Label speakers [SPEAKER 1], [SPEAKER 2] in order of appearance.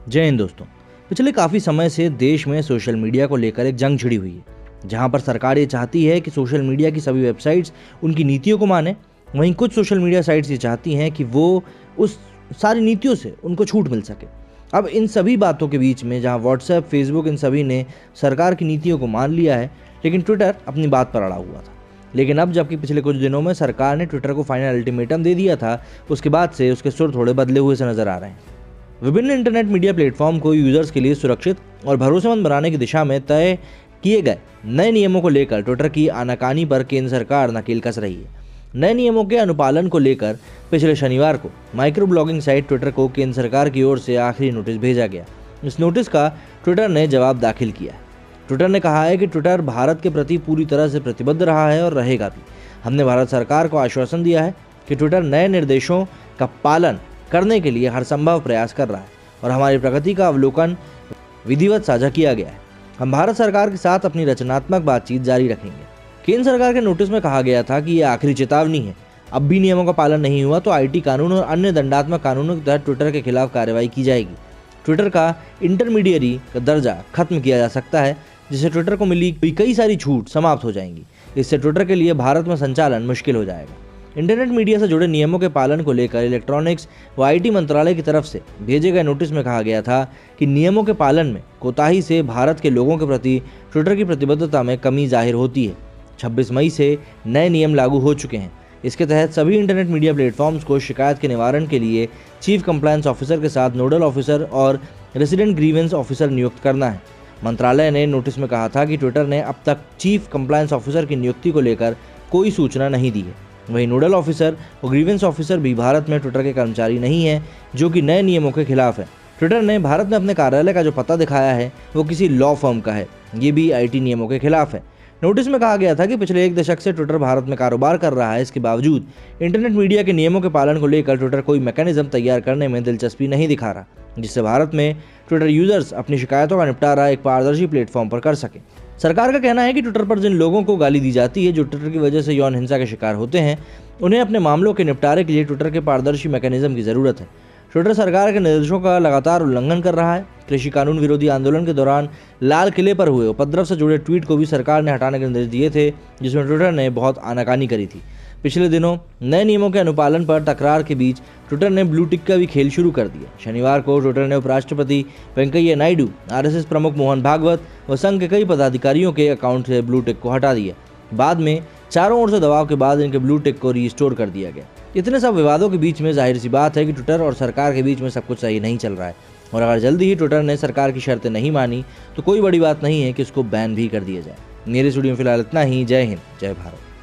[SPEAKER 1] जय हिंद दोस्तों। पिछले काफ़ी समय से देश में सोशल मीडिया को लेकर एक जंग छिड़ी हुई है, जहां पर सरकार ये चाहती है कि सोशल मीडिया की सभी वेबसाइट्स उनकी नीतियों को माने। वहीं कुछ सोशल मीडिया साइट्स ये चाहती हैं कि वो उस सारी नीतियों से उनको छूट मिल सके। अब इन सभी बातों के बीच में जहां व्हाट्सएप, फेसबुक इन सभी ने सरकार की नीतियों को मान लिया है, लेकिन ट्विटर अपनी बात पर अड़ा हुआ था। लेकिन अब जबकि पिछले कुछ दिनों में सरकार ने ट्विटर को फाइनल अल्टीमेटम दे दिया था, उसके बाद से उसके सुर थोड़े बदले हुए से नजर आ रहे हैं। विभिन्न इंटरनेट मीडिया प्लेटफॉर्म को यूजर्स के लिए सुरक्षित और भरोसेमंद बनाने की दिशा में तय किए गए नए नियमों को लेकर ट्विटर की आनाकानी पर केंद्र सरकार नकेल कस रही है। नए नियमों के अनुपालन को लेकर पिछले शनिवार को माइक्रो ब्लॉगिंग साइट ट्विटर को केंद्र सरकार की ओर से आखिरी नोटिस भेजा गया। इस नोटिस का ट्विटर ने जवाब दाखिल किया है। ट्विटर ने कहा है कि ट्विटर भारत के प्रति पूरी तरह से प्रतिबद्ध रहा है और रहेगा भी। हमने भारत सरकार को आश्वासन दिया है कि ट्विटर नए निर्देशों का पालन करने के लिए हर संभव प्रयास कर रहा है और हमारी प्रगति का अवलोकन विधिवत साझा किया गया है। हम भारत सरकार के साथ अपनी रचनात्मक बातचीत जारी रखेंगे। केंद्र सरकार के नोटिस में कहा गया था कि यह आखिरी चेतावनी है। अब भी नियमों का पालन नहीं हुआ तो आईटी कानून और अन्य दंडात्मक कानूनों के तहत ट्विटर के खिलाफ कार्रवाई की जाएगी। ट्विटर का इंटरमीडिएरी का दर्जा खत्म किया जा सकता है, जिससे ट्विटर को मिली कई सारी छूट समाप्त हो जाएंगी। इससे ट्विटर के लिए भारत में संचालन मुश्किल हो जाएगा। इंटरनेट मीडिया से जुड़े नियमों के पालन को लेकर इलेक्ट्रॉनिक्स व आईटी मंत्रालय की तरफ से भेजे गए नोटिस में कहा गया था कि नियमों के पालन में कोताही से भारत के लोगों के प्रति ट्विटर की प्रतिबद्धता में कमी जाहिर होती है। 26 मई से नए नियम लागू हो चुके हैं। इसके तहत सभी इंटरनेट मीडिया प्लेटफॉर्म्स को शिकायत के निवारण के लिए चीफ कंप्लायंस ऑफिसर के साथ नोडल ऑफिसर और रेसिडेंट ग्रीवेंस ऑफिसर नियुक्त करना है। मंत्रालय ने नोटिस में कहा था कि ट्विटर ने अब तक चीफ कंप्लायंस ऑफिसर की नियुक्ति को लेकर कोई सूचना नहीं दी है। वहीं नोडल ऑफिसर और ग्रीवेंस ऑफिसर भी भारत में ट्विटर के कर्मचारी नहीं हैं, जो कि नए नियमों के खिलाफ है। ट्विटर ने भारत में अपने कार्यालय का जो पता दिखाया है वो किसी लॉ फर्म का है। ये भी आईटी नियमों के खिलाफ है। नोटिस में कहा गया था कि पिछले 1 दशक से ट्विटर भारत में कारोबार कर रहा है। इसके बावजूद इंटरनेट मीडिया के नियमों के पालन को लेकर ट्विटर कोई मैकेनिज्म तैयार करने में दिलचस्पी नहीं दिखा रहा, जिससे भारत में ट्विटर यूजर्स अपनी शिकायतों का निपटारा एक पारदर्शी प्लेटफॉर्म पर कर सके। सरकार का कहना है कि ट्विटर पर जिन लोगों को गाली दी जाती है, जो ट्विटर की वजह से यौन हिंसा के शिकार होते हैं, उन्हें अपने मामलों के निपटारे के लिए ट्विटर के पारदर्शी मैकेनिज्म की जरूरत है। ट्विटर सरकार के निर्देशों का लगातार उल्लंघन कर रहा है। कृषि कानून विरोधी आंदोलन के दौरान लाल किले पर हुए उपद्रव से जुड़े ट्वीट को भी सरकार ने हटाने के निर्देश दिए थे, जिसमें ट्विटर ने बहुत आनाकानी करी थी। पिछले दिनों नए नियमों के अनुपालन पर तकरार के बीच ट्विटर ने ब्लू टिक का भी खेल शुरू कर दिया। शनिवार को ट्विटर ने उपराष्ट्रपति वेंकैया नायडू, आरएसएस प्रमुख मोहन भागवत व संघ के कई पदाधिकारियों के अकाउंट से ब्लू टिक को हटा दिया। बाद में चारों ओर से दबाव के बाद इनके ब्लू टिक को रिस्टोर कर दिया गया। इतने सब विवादों के बीच में जाहिर सी बात है कि ट्विटर और सरकार के बीच में सब कुछ सही नहीं चल रहा है, और अगर जल्दी ही ट्विटर ने सरकार की शर्तें नहीं मानी तो कोई बड़ी बात नहीं है कि इसको बैन भी कर दिया जाए। मेरे स्टूडियो में फिलहाल इतना ही। जय हिंद, जय भारत।